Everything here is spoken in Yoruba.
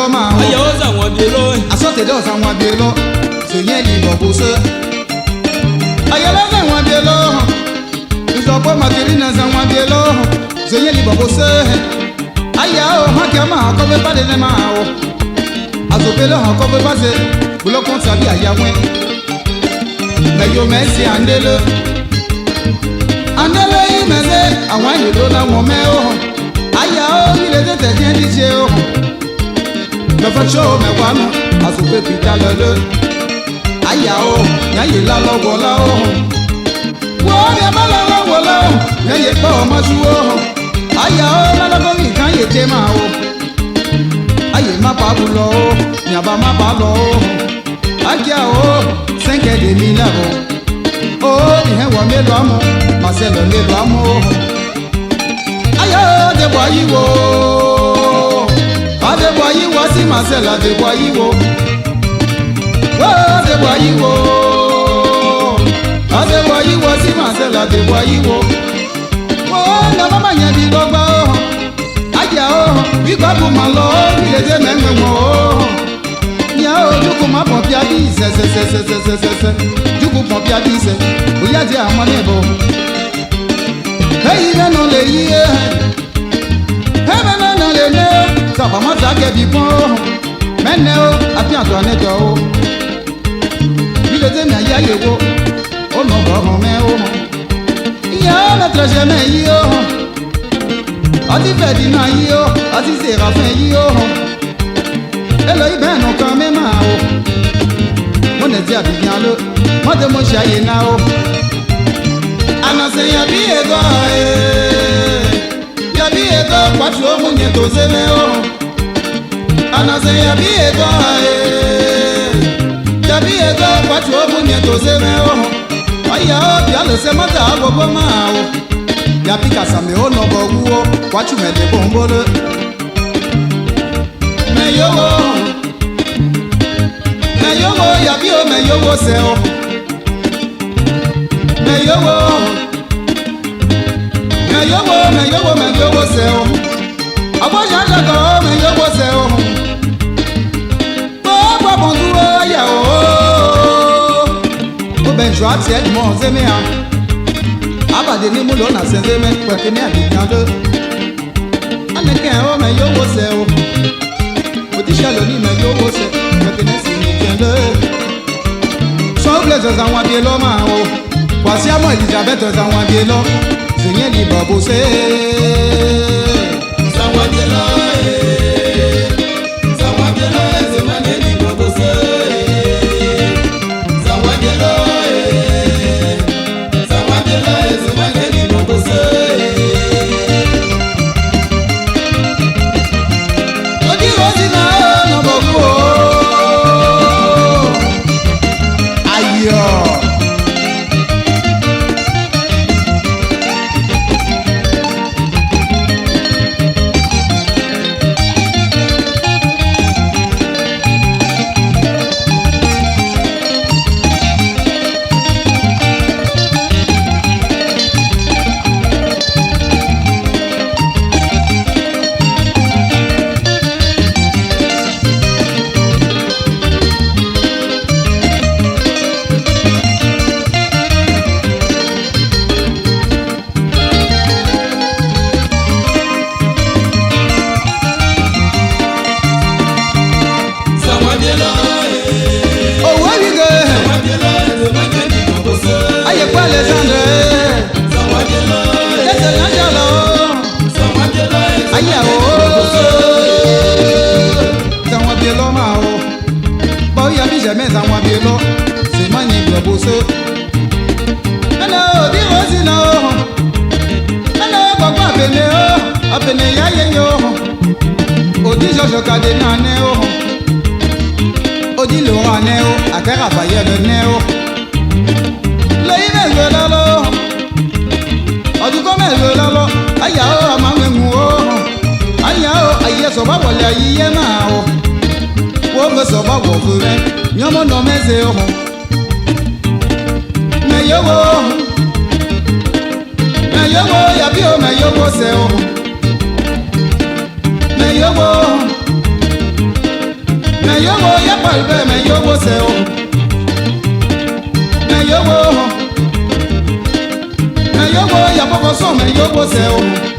bielo ma. Ayo za wọn bielo. Asote do za wọn bielo. Se yen li bobo se. Ayala za wọn bielo. Isopo materina za wọn bielo. Se yen li bobo se. Aya o ma ke ma ko be pade ne ma o. Azopelo han ko be pase. Bulo kon sabi aya wen. Meyo mesi andele. Andele imeze àwọn ìlú na wọn me o. Aya o ile tete je di je o. Me fa show me wa no. Asope pita lele. Aya o, ya ye la lowo la o. Wo ya ma la lowo la o. Ya ye pa o ma su o. Aya o, la lowo mi kan ye je ma o. Aye ma pa bu lo o, ni aba ma pa lo o. Akia o, 5 de mi la o. O, ni he wa me lo amo, ma se lo me lo amo. Aya o, de bo yi wo. Ade bo yi wo si ma se la de bo yi wo. De bo yi wo. Ade bo yi wo si ma se la de bo yi wo. O, na mama yen bi lo gba o. Aya o, bi gba bu ma lo, bi le de me nwe mo o. Ya o, juku ma pon pia bi se. Juku pon pia bi se. O ya je àwọn nebo. Hey me no le yi e. Hey me no le ne. Sa pa ma ta ke bi pon. Me ne o, api Antoine do o. Bi le de me aya ye wo. O no bo ho me o. Ya me traje me yi o. Ati Ferdina yi o, ati Séraphin yi o. Elo ibe no kan me ma o. Mo ne ti abiyan lo, mo de mo ṣaye na o. Anase ya bi ego e. Ya bi ego kwatu o mu nye to se me o. Anase ya bi ego e. Ya bi ego kwatu o mu nye to se me o. Aya o bi alo se mota agogo ma o. Ya pika same o no bo wu o. Kwatu me de bombolo. Me yo wo. Me yo wo ya bi o me yo wo se o. Me yo wo. Me yo wo me yo wo se o. Abo ja go me yo wo se o. Bo bondu o ya o. O ben jo ati e mo se me a. Abade ni mu lo na se me pe ke ni abiyan do. Aneke o me yo wo se o. Otisha lo ni me yo wo se. Pe ke ni si ni kende. So blessings àwọn bielo ma o. Kwasi amo Elizabeth àwọn bielo. Se yen ni bobo se. Àwọn bielo e. Àwọn bielo e se ma ni bobo se. Àwọn bielo e. Àwọn bielo e se ma ni bobo se. Odi rosi na no bobo. Ayo. wa ibe me yowo se o me yowo ya boko so me yowo se o